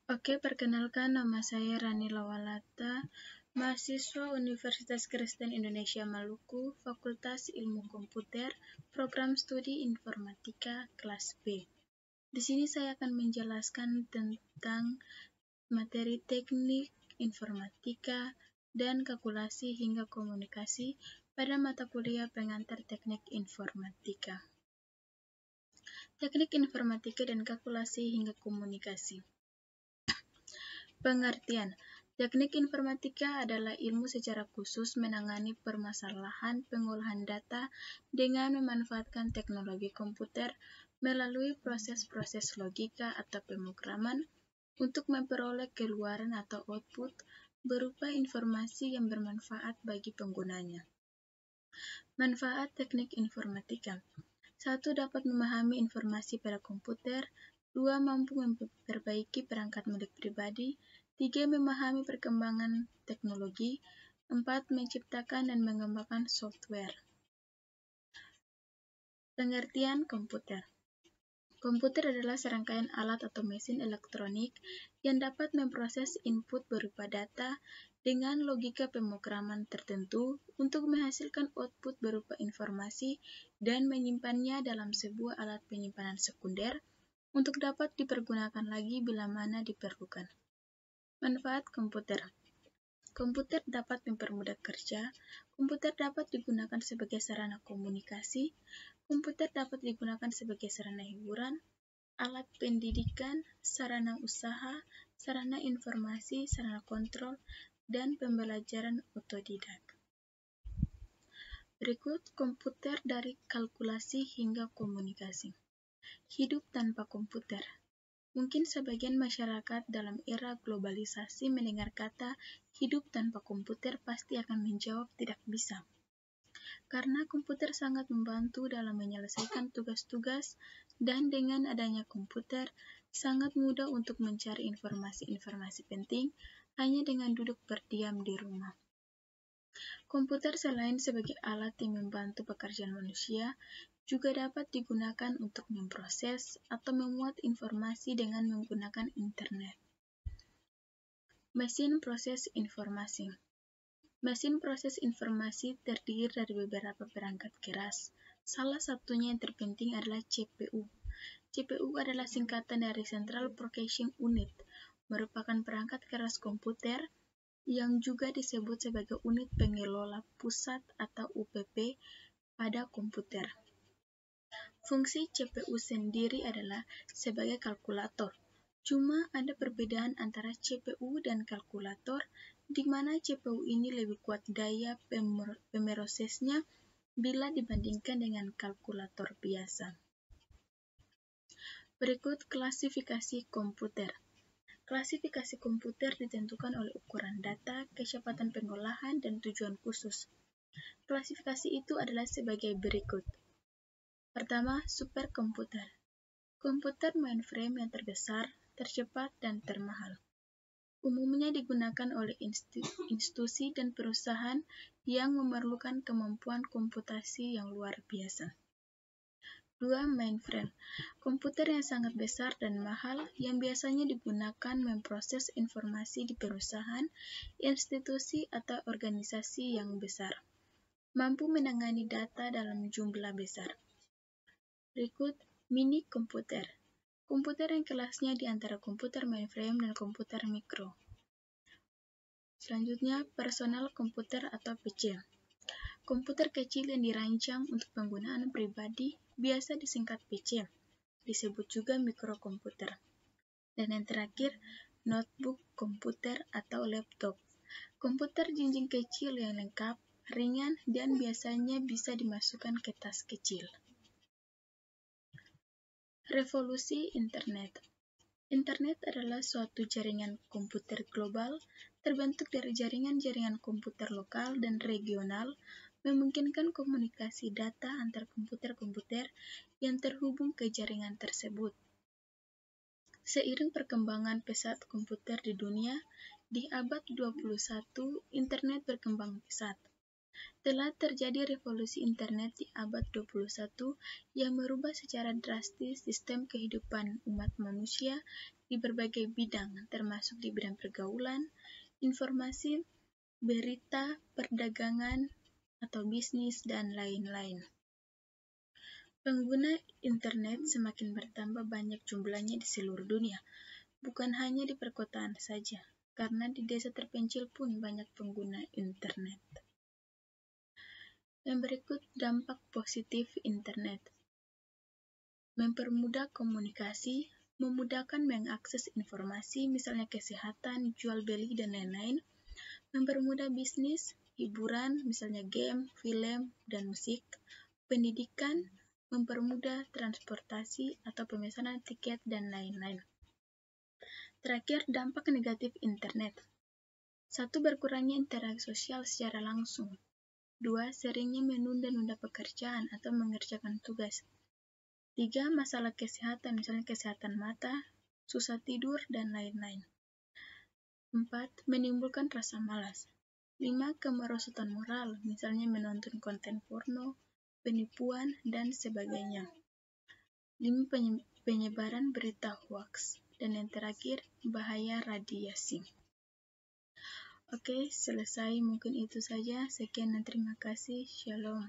Oke, perkenalkan nama saya Rani Lawalata, mahasiswa Universitas Kristen Indonesia Maluku, Fakultas Ilmu Komputer, Program Studi Informatika kelas B. Di sini saya akan menjelaskan tentang materi teknik informatika dan kalkulasi hingga komunikasi pada mata kuliah pengantar teknik informatika. Teknik informatika dan kalkulasi hingga komunikasi. Pengertian. Teknik informatika adalah ilmu secara khusus menangani permasalahan pengolahan data dengan memanfaatkan teknologi komputer melalui proses-proses logika atau pemrograman untuk memperoleh keluaran atau output berupa informasi yang bermanfaat bagi penggunanya. Manfaat teknik informatika. 1. Dapat memahami informasi pada komputer. 2. Mampu memperbaiki perangkat milik pribadi. 3. Memahami perkembangan teknologi. 4. Menciptakan dan mengembangkan software. Pengertian komputer. Komputer adalah serangkaian alat atau mesin elektronik yang dapat memproses input berupa data dengan logika pemrograman tertentu untuk menghasilkan output berupa informasi dan menyimpannya dalam sebuah alat penyimpanan sekunder untuk dapat dipergunakan lagi bila mana diperlukan. Manfaat komputer. Komputer dapat mempermudah kerja, komputer dapat digunakan sebagai sarana komunikasi, komputer dapat digunakan sebagai sarana hiburan, alat pendidikan, sarana usaha, sarana informasi, sarana kontrol, dan pembelajaran otodidak. Berikut komputer dari kalkulasi hingga komunikasi. Hidup tanpa komputer. Mungkin sebagian masyarakat dalam era globalisasi mendengar kata hidup tanpa komputer pasti akan menjawab tidak bisa. Karena komputer sangat membantu dalam menyelesaikan tugas-tugas dan dengan adanya komputer sangat mudah untuk mencari informasi-informasi penting hanya dengan duduk berdiam di rumah. Komputer selain sebagai alat yang membantu pekerjaan manusia, juga dapat digunakan untuk memproses atau memuat informasi dengan menggunakan internet. Mesin proses informasi. Mesin proses informasi terdiri dari beberapa perangkat keras. Salah satunya yang terpenting adalah CPU. CPU adalah singkatan dari Central Processing Unit, merupakan perangkat keras komputer yang juga disebut sebagai unit pengelola pusat atau UPP pada komputer. Fungsi CPU sendiri adalah sebagai kalkulator. Cuma ada perbedaan antara CPU dan kalkulator, di mana CPU ini lebih kuat daya pemrosesnya bila dibandingkan dengan kalkulator biasa. Berikut klasifikasi komputer. Klasifikasi komputer ditentukan oleh ukuran data, kecepatan pengolahan, dan tujuan khusus. Klasifikasi itu adalah sebagai berikut. Pertama, superkomputer. Komputer mainframe yang terbesar, tercepat, dan termahal. Umumnya digunakan oleh institusi dan perusahaan yang memerlukan kemampuan komputasi yang luar biasa. 2. Mainframe. Komputer yang sangat besar dan mahal yang biasanya digunakan memproses informasi di perusahaan, institusi, atau organisasi yang besar. Mampu menangani data dalam jumlah besar. Berikut mini komputer. Komputer yang kelasnya di antara komputer mainframe dan komputer mikro. Selanjutnya, personal komputer atau PC. Komputer kecil yang dirancang untuk penggunaan pribadi biasa disingkat PC, disebut juga mikrokomputer. Dan yang terakhir, notebook komputer atau laptop. Komputer jinjing kecil yang lengkap, ringan, dan biasanya bisa dimasukkan ke tas kecil. Revolusi Internet. Internet adalah suatu jaringan komputer global terbentuk dari jaringan-jaringan komputer lokal dan regional, memungkinkan komunikasi data antar komputer-komputer yang terhubung ke jaringan tersebut. Seiring perkembangan pesat komputer di dunia, di abad 21, internet berkembang pesat. Telah terjadi revolusi internet di abad 21 yang merubah secara drastis sistem kehidupan umat manusia di berbagai bidang, termasuk di bidang pergaulan, informasi, berita, perdagangan, atau bisnis, dan lain-lain. Pengguna internet semakin bertambah banyak jumlahnya di seluruh dunia, bukan hanya di perkotaan saja, karena di desa terpencil pun banyak pengguna internet. Yang berikut dampak positif internet. Mempermudah komunikasi, memudahkan mengakses informasi, misalnya kesehatan, jual beli, dan lain-lain. Mempermudah bisnis, hiburan, misalnya game, film, dan musik. Pendidikan, mempermudah transportasi atau pemesanan tiket, dan lain-lain. Terakhir, dampak negatif internet. 1. Berkurangnya interaksi sosial secara langsung. 2. Seringnya menunda-nunda pekerjaan atau mengerjakan tugas. 3. Masalah kesehatan, misalnya kesehatan mata, susah tidur, dan lain-lain. 4. Menimbulkan rasa malas. 5. Kemerosotan moral, misalnya menonton konten porno, penipuan, dan sebagainya. 5. Penyebaran berita hoaks. Dan yang terakhir, bahaya radiasi. Oke, selesai. Mungkin itu saja. Sekian dan terima kasih. Shalom.